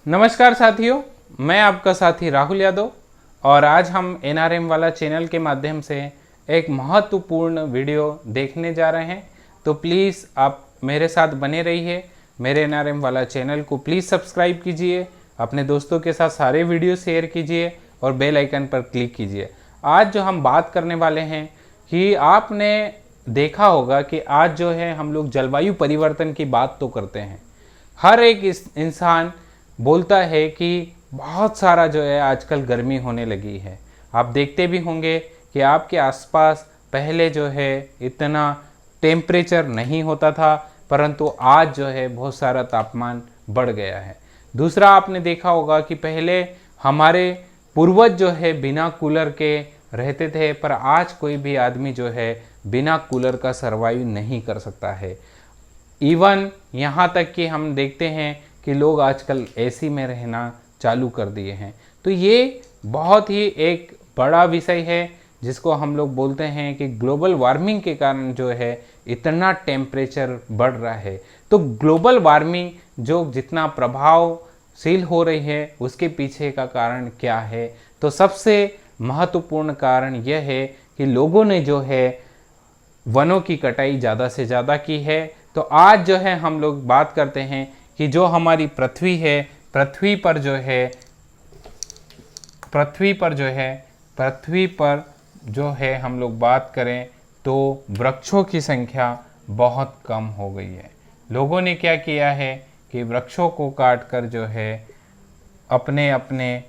नमस्कार साथियों, मैं आपका साथी राहुल यादव और आज हम एनआरएम वाला चैनल के माध्यम से एक महत्वपूर्ण वीडियो देखने जा रहे हैं। तो प्लीज़ आप मेरे साथ बने रहिए। मेरे एनआरएम वाला चैनल को प्लीज़ सब्सक्राइब कीजिए, अपने दोस्तों के साथ सारे वीडियो शेयर कीजिए और बेल आइकन पर क्लिक कीजिए। आज जो हम बात करने वाले हैं कि आपने देखा होगा कि आज जो है हम लोग जलवायु परिवर्तन की बात तो करते हैं। हर एक इंसान बोलता है कि बहुत सारा जो है आजकल गर्मी होने लगी है। आप देखते भी होंगे कि आपके आसपास पहले जो है इतना टेम्परेचर नहीं होता था, परंतु आज जो है बहुत सारा तापमान बढ़ गया है। दूसरा, आपने देखा होगा कि पहले हमारे पूर्वज जो है बिना कूलर के रहते थे, पर आज कोई भी आदमी जो है बिना कूलर का सर्वाइव नहीं कर सकता है। इवन यहाँ तक कि हम देखते हैं कि लोग आजकल एसी में रहना चालू कर दिए हैं। तो ये बहुत ही एक बड़ा विषय है जिसको हम लोग बोलते हैं कि ग्लोबल वार्मिंग के कारण जो है इतना टेम्परेचर बढ़ रहा है। तो ग्लोबल वार्मिंग जो जितना प्रभावशील हो रही है उसके पीछे का कारण क्या है? तो सबसे महत्वपूर्ण कारण यह है कि लोगों ने जो है वनों की कटाई ज़्यादा से ज़्यादा की है। तो आज जो है हम लोग बात करते हैं कि जो हमारी पृथ्वी है, पृथ्वी पर जो है हम लोग बात करें तो वृक्षों की संख्या बहुत कम हो गई है। लोगों ने क्या किया है कि वृक्षों को काटकर जो है अपने अपने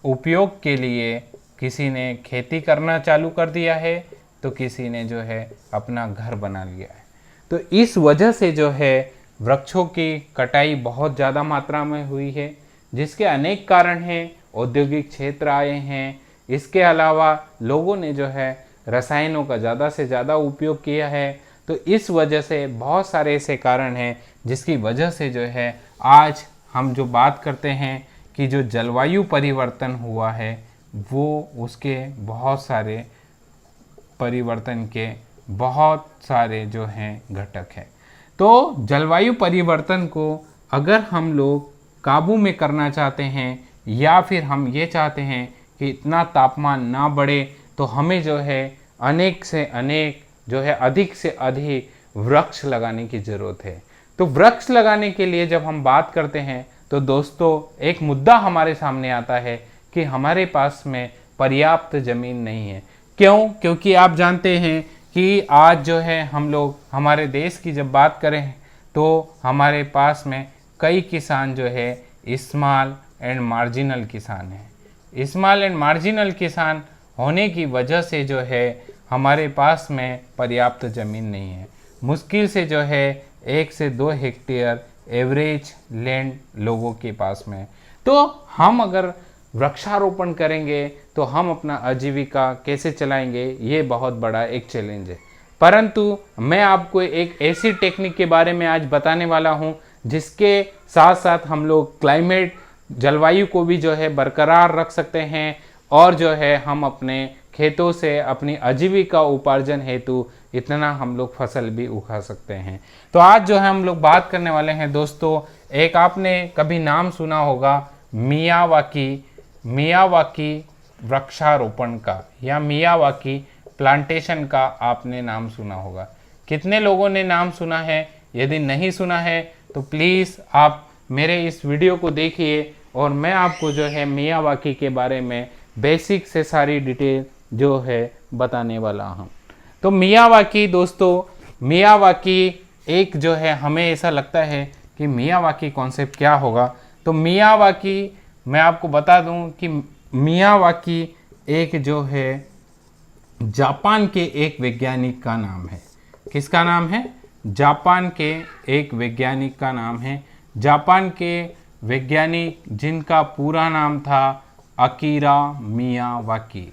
उपयोग के लिए किसी ने खेती करना चालू कर दिया है, तो किसी ने जो है अपना घर बना लिया है। तो इस वजह से जो है वृक्षों की कटाई बहुत ज़्यादा मात्रा में हुई है, जिसके अनेक कारण हैं। औद्योगिक क्षेत्र आए हैं, इसके अलावा लोगों ने जो है रसायनों का ज़्यादा से ज़्यादा उपयोग किया है। तो इस वजह से बहुत सारे ऐसे कारण हैं जिसकी वजह से जो है आज हम जो बात करते हैं कि जो जलवायु परिवर्तन हुआ है वो उसके बहुत सारे परिवर्तन के बहुत सारे जो हैं घटक हैं। तो जलवायु परिवर्तन को अगर हम लोग काबू में करना चाहते हैं या फिर हम ये चाहते हैं कि इतना तापमान ना बढ़े, तो हमें जो है अनेक से अनेक जो है अधिक से अधिक वृक्ष लगाने की ज़रूरत है। तो वृक्ष लगाने के लिए जब हम बात करते हैं तो दोस्तों एक मुद्दा हमारे सामने आता है कि हमारे पास में पर्याप्त ज़मीन नहीं है। क्यों? क्योंकि आप जानते हैं कि आज जो है हम लोग हमारे देश की जब बात करें तो हमारे पास में कई किसान जो है स्मॉल एंड मार्जिनल किसान हैं। स्मॉल एंड मार्जिनल किसान होने की वजह से जो है हमारे पास में पर्याप्त ज़मीन नहीं है। मुश्किल से जो है 1 से 2 हेक्टेयर एवरेज लैंड लोगों के पास में। तो हम अगर वृक्षारोपण करेंगे तो हम अपना आजीविका कैसे चलाएंगे, ये बहुत बड़ा एक चैलेंज है। परंतु मैं आपको एक ऐसी टेक्निक के बारे में आज बताने वाला हूँ जिसके साथ साथ हम लोग क्लाइमेट जलवायु को भी जो है बरकरार रख सकते हैं और जो है हम अपने खेतों से अपनी आजीविका उपार्जन हेतु इतना हम लोग फसल भी उगा सकते हैं। तो आज जो है हम लोग बात करने वाले हैं दोस्तों, एक आपने कभी नाम सुना होगा मियावाकी वृक्षारोपण का या मियावाकी प्लांटेशन का आपने नाम सुना होगा। कितने लोगों ने नाम सुना है? यदि नहीं सुना है तो प्लीज़ आप मेरे इस वीडियो को देखिए और मैं आपको जो है मियावाकी के बारे में बेसिक से सारी डिटेल जो है बताने वाला हूँ। तो मियावाकी दोस्तों, मियावाकी एक जो है हमें ऐसा लगता है कि मियावाकी कॉन्सेप्ट क्या होगा। तो मियावाकी मैं आपको बता दूं कि मियावाकी एक जो है जापान के एक वैज्ञानिक का नाम है। किसका नाम है? जापान के एक वैज्ञानिक का नाम है। जापान के वैज्ञानिक जिनका पूरा नाम था अकीरा मियावाकी।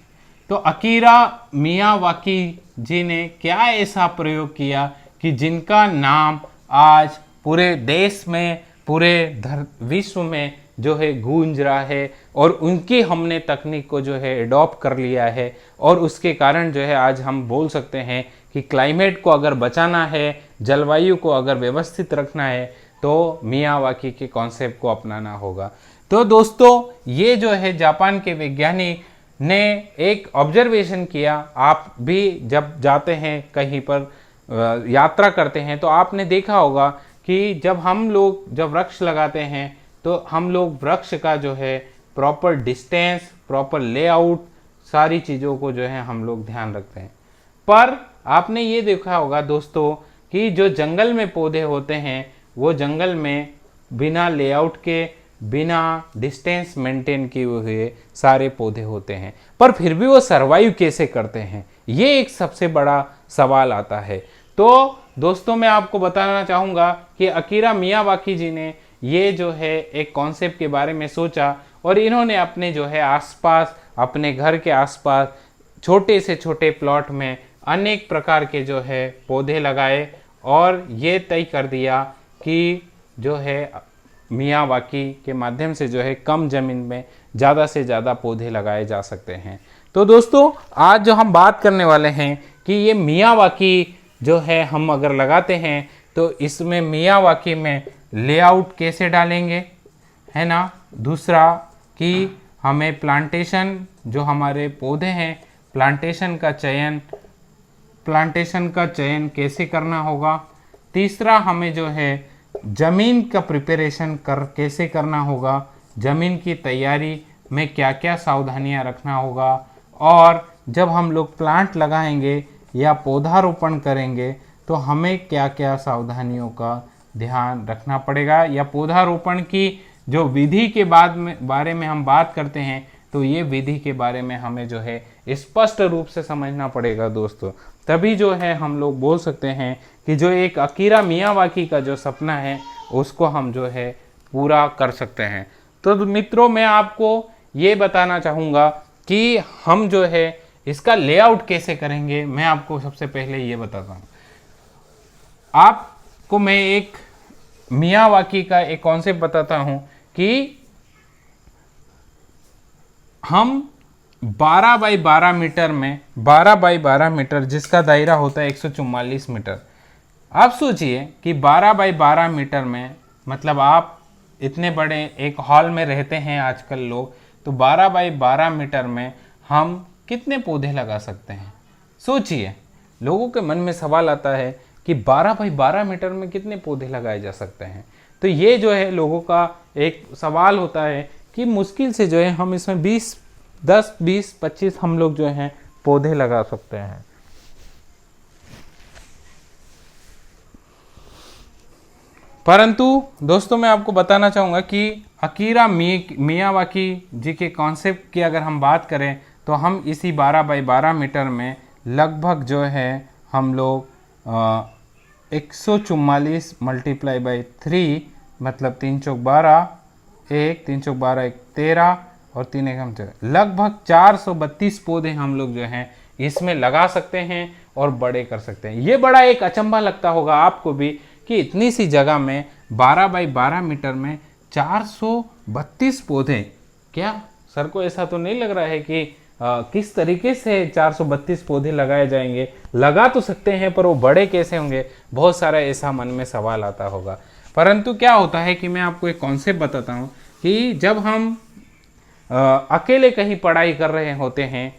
तो अकीरा मियावाकी जी ने क्या ऐसा प्रयोग किया कि जिनका नाम आज पूरे देश में, पूरे विश्व में जो है गूंज रहा है और उनकी हमने तकनीक को जो है एडॉप्ट कर लिया है और उसके कारण जो है आज हम बोल सकते हैं कि क्लाइमेट को अगर बचाना है, जलवायु को अगर व्यवस्थित रखना है, तो मियावाकी के कॉन्सेप्ट को अपनाना होगा। तो दोस्तों ये जो है जापान के वैज्ञानिक ने एक ऑब्जर्वेशन किया। आप भी जब जाते हैं कहीं पर यात्रा करते हैं तो आपने देखा होगा कि जब हम लोग जब वृक्ष लगाते हैं तो हम लोग वृक्ष का जो है प्रॉपर डिस्टेंस, प्रॉपर लेआउट, सारी चीज़ों को जो है हम लोग ध्यान रखते हैं। पर आपने ये देखा होगा दोस्तों कि जो जंगल में पौधे होते हैं वो जंगल में बिना लेआउट के, बिना डिस्टेंस मेंटेन किए हुए सारे पौधे होते हैं, पर फिर भी वो सरवाइव कैसे करते हैं, ये एक सबसे बड़ा सवाल आता है। तो दोस्तों मैं आपको बताना चाहूँगा कि अकीरा मियावाकी जी ने ये जो है एक कॉन्सेप्ट के बारे में सोचा और इन्होंने अपने जो है आसपास, अपने घर के आसपास छोटे से छोटे प्लॉट में अनेक प्रकार के जो है पौधे लगाए और ये तय कर दिया कि जो है मियावाकी के माध्यम से जो है कम ज़मीन में ज़्यादा से ज़्यादा पौधे लगाए जा सकते हैं। तो दोस्तों आज जो हम बात करने वाले हैं कि ये मियावाकी जो है हम अगर लगाते हैं तो इसमें मियावाकी में लेआउट कैसे डालेंगे, है ना। दूसरा कि हमें प्लांटेशन, जो हमारे पौधे हैं, प्लांटेशन का चयन कैसे करना होगा। तीसरा हमें जो है ज़मीन का प्रिपरेशन कैसे करना होगा, ज़मीन की तैयारी में क्या क्या सावधानियां रखना होगा, और जब हम लोग प्लांट लगाएंगे या पौधारोपण करेंगे तो हमें क्या क्या सावधानियों का ध्यान रखना पड़ेगा, या पौधारोपण की जो विधि के बारे में हम बात करते हैं तो ये विधि के बारे में हमें जो है स्पष्ट रूप से समझना पड़ेगा दोस्तों। तभी जो है हम लोग बोल सकते हैं कि जो एक अकीरा मियावाकी का जो सपना है उसको हम जो है पूरा कर सकते हैं। तो मित्रों मैं आपको ये बताना चाहूँगा कि हम जो है इसका लेआउट कैसे करेंगे। मैं आपको सबसे पहले ये बताता हूँ। आपको मैं एक मियावाकी का एक कॉन्सेप्ट बताता हूँ कि हम 12 बाई 12 मीटर में 12 बाई 12 मीटर जिसका दायरा होता है 144 मीटर। आप सोचिए कि 12 बाई 12 मीटर में मतलब आप इतने बड़े एक हॉल में रहते हैं आजकल लोग, तो 12 बाई 12 मीटर में हम कितने पौधे लगा सकते हैं। सोचिए, लोगों के मन में सवाल आता है कि 12 बाई 12 मीटर में कितने पौधे लगाए जा सकते हैं। तो ये जो है लोगों का एक सवाल होता है कि मुश्किल से जो है हम इसमें 10, 20, 25 हम लोग जो हैं पौधे लगा सकते हैं। परंतु दोस्तों मैं आपको बताना चाहूँगा कि अकीरा मियावाकी जी के कॉन्सेप्ट की अगर हम बात करें तो हम इसी 12 बाई 12 मीटर में लगभग जो है हम लोग 144 मल्टीप्लाई बाई 3 मतलब 3 चौक 12, 1 3 चौक 12 1 13 और 3 1 हम लगभग 432 पौधे हम लोग जो हैं इसमें लगा सकते हैं और बड़े कर सकते हैं। ये बड़ा एक अचंभा लगता होगा आपको भी कि इतनी सी जगह में 12 बाई 12 मीटर में 432 पौधे। क्या सर को ऐसा तो नहीं लग रहा है कि किस तरीके से 432 पौधे लगाए जाएंगे। लगा तो सकते हैं पर वो बड़े कैसे होंगे, बहुत सारा ऐसा मन में सवाल आता होगा। परंतु क्या होता है कि मैं आपको एक कॉन्सेप्ट बताता हूँ कि जब हम अकेले कहीं पढ़ाई कर रहे होते हैं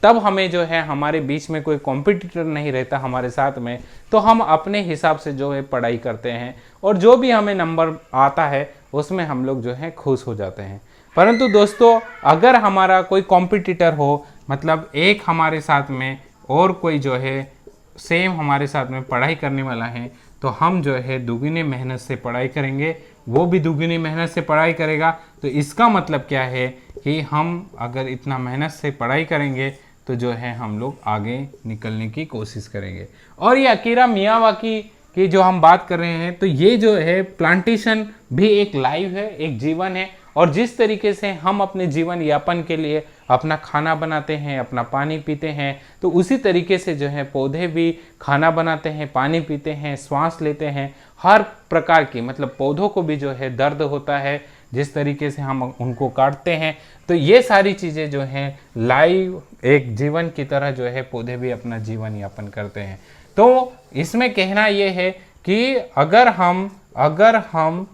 तब हमें जो है हमारे बीच में कोई कॉम्पिटिटर नहीं रहता हमारे साथ में, तो हम अपने हिसाब से जो है पढ़ाई करते हैं और जो भी हमें नंबर आता है उसमें हम लोग जो है खुश हो जाते हैं। परंतु दोस्तों अगर हमारा कोई कॉम्पिटिटर हो, मतलब एक हमारे साथ में और कोई जो है सेम हमारे साथ में पढ़ाई करने वाला है, तो हम जो है दुगनी मेहनत से पढ़ाई करेंगे, वो भी दुगनी मेहनत से पढ़ाई करेगा। तो इसका मतलब क्या है कि हम अगर इतना मेहनत से पढ़ाई करेंगे तो जो है हम लोग आगे निकलने की कोशिश करेंगे। और ये अकीरा मियावाकी की जो हम बात कर रहे हैं तो ये जो है प्लांटेशन भी एक लाइफ है, एक जीवन है। और जिस तरीके से हम अपने जीवन यापन के लिए अपना खाना बनाते हैं, अपना पानी पीते हैं, तो उसी तरीके से जो है पौधे भी खाना बनाते हैं, पानी पीते हैं, श्वास लेते हैं। हर प्रकार की मतलब पौधों को भी जो है दर्द होता है, जिस तरीके से हम उनको काटते हैं। तो ये सारी चीज़ें जो हैं लाइव एक जीवन की तरह जो है पौधे भी अपना जीवन यापन करते हैं। तो इसमें कहना ये है कि अगर हम अगर हम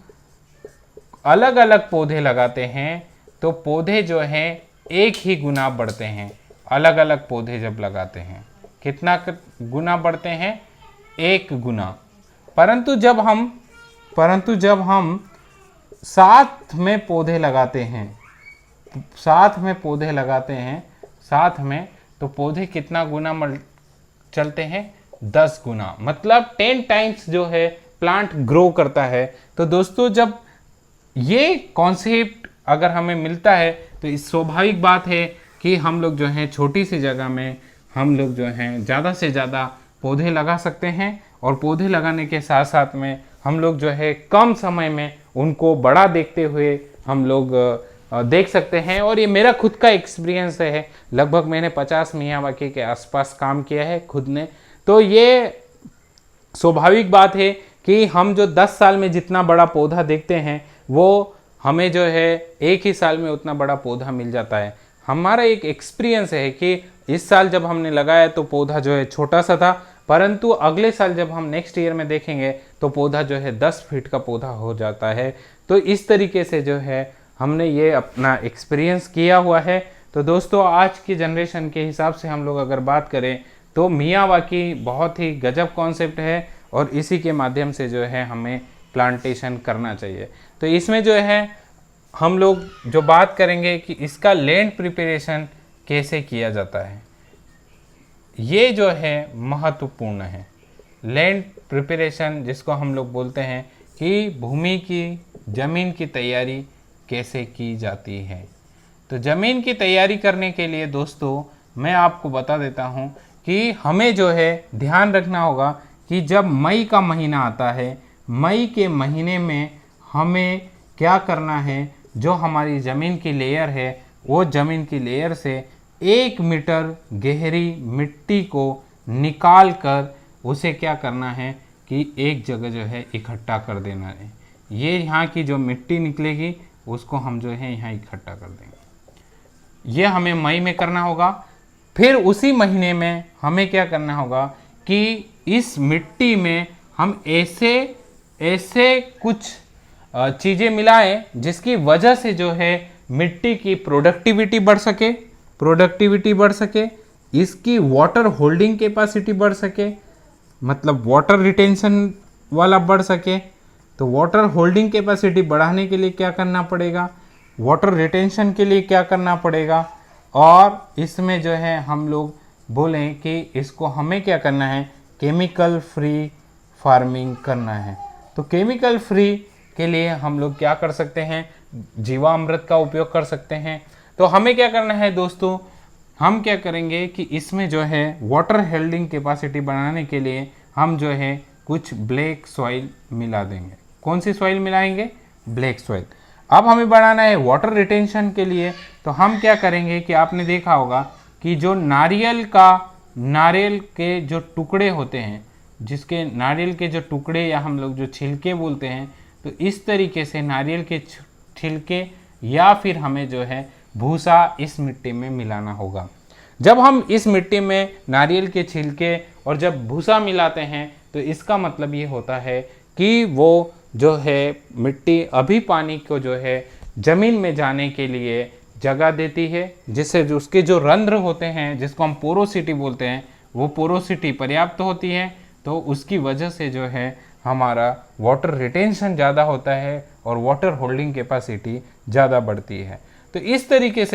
अलग अलग पौधे लगाते हैं तो पौधे जो हैं एक ही गुना बढ़ते हैं। अलग अलग पौधे जब लगाते हैं कितना गुना बढ़ते हैं? 1 गुना। परंतु जब हम साथ में पौधे लगाते हैं, साथ में तो पौधे कितना गुना चलते हैं? 10 गुना, मतलब 10 टाइम्स जो है प्लांट ग्रो करता है। तो दोस्तों जब ये कॉन्सेप्ट अगर हमें मिलता है तो इस स्वाभाविक बात है कि हम लोग जो हैं छोटी सी जगह में हम लोग जो हैं ज़्यादा से ज़्यादा पौधे लगा सकते हैं, और पौधे लगाने के साथ साथ में हम लोग जो है कम समय में उनको बड़ा देखते हुए हम लोग देख सकते हैं। और ये मेरा खुद का एक्सपीरियंस है, लगभग मैंने 50 मियावाकी के आसपास काम किया है खुद ने। तो ये स्वाभाविक बात है कि हम जो 10 साल में जितना बड़ा पौधा देखते हैं वो हमें जो है 1 ही साल में उतना बड़ा पौधा मिल जाता है। हमारा एक एक्सपीरियंस है कि इस साल जब हमने लगाया तो पौधा जो है छोटा सा था, परंतु अगले साल जब हम नेक्स्ट ईयर में देखेंगे तो पौधा जो है 10 फीट का पौधा हो जाता है। तो इस तरीके से जो है हमने ये अपना एक्सपीरियंस किया हुआ है। तो दोस्तों आज की जनरेशन के हिसाब से हम लोग अगर बात करें तो मियावाकी बहुत ही गजब कॉन्सेप्ट है, और इसी के माध्यम से जो है हमें प्लांटेशन करना चाहिए। तो इसमें जो है हम लोग जो बात करेंगे कि इसका लैंड प्रिपरेशन कैसे किया जाता है, ये जो है महत्वपूर्ण है। लैंड प्रिपरेशन जिसको हम लोग बोलते हैं कि भूमि की ज़मीन की तैयारी कैसे की जाती है। तो ज़मीन की तैयारी करने के लिए दोस्तों मैं आपको बता देता हूँ कि हमें जो है ध्यान रखना होगा कि जब मई का महीना आता है, मई के महीने में हमें क्या करना है, जो हमारी ज़मीन की लेयर है वो ज़मीन की लेयर से 1 मीटर गहरी मिट्टी को निकाल कर उसे क्या करना है कि एक जगह जो है इकट्ठा कर देना है। ये यहाँ की जो मिट्टी निकलेगी उसको हम जो है यहाँ इकट्ठा कर देंगे। ये हमें मई में करना होगा। फिर उसी महीने में हमें क्या करना होगा कि इस मिट्टी में हम ऐसे कुछ चीज़ें मिलाएं जिसकी वजह से जो है मिट्टी की प्रोडक्टिविटी बढ़ सके, इसकी वाटर होल्डिंग कैपेसिटी बढ़ सके, मतलब वाटर रिटेंशन वाला बढ़ सके। तो वाटर होल्डिंग कैपेसिटी बढ़ाने के लिए क्या करना पड़ेगा, वाटर रिटेंशन के लिए क्या करना पड़ेगा, और इसमें जो है हम लोग बोलें कि इसको हमें क्या करना है, केमिकल फ्री फार्मिंग करना है। तो केमिकल फ्री के लिए हम लोग क्या कर सकते हैं, जीवामृत का उपयोग कर सकते हैं। तो हमें क्या करना है दोस्तों, हम क्या करेंगे कि इसमें जो है वाटर होल्डिंग कैपेसिटी बढ़ाने के लिए हम जो है कुछ ब्लैक सॉइल मिला देंगे। कौन सी सॉइल मिलाएंगे, ब्लैक सॉइल। अब हमें बढ़ाना है वाटर रिटेंशन के लिए, तो हम क्या करेंगे कि आपने देखा होगा कि जो नारियल के जो टुकड़े होते हैं, जिसके नारियल के जो टुकड़े या हम लोग जो छिलके बोलते हैं, तो इस तरीके से नारियल के छिलके या फिर हमें जो है भूसा इस मिट्टी में मिलाना होगा। जब हम इस मिट्टी में नारियल के छिलके और जब भूसा मिलाते हैं तो इसका मतलब ये होता है कि वो जो है मिट्टी अभी पानी को जो है ज़मीन में जाने के लिए जगह देती है, जिससे जो उसके जो रंध्र होते हैं जिसको हम पोरोसिटी बोलते हैं, वो पोरोसिटी पर्याप्त होती है। तो उसकी वजह से जो है हमारा वाटर रिटेंशन ज़्यादा होता है और वाटर होल्डिंग कैपेसिटी ज़्यादा बढ़ती है। तो इस तरीके से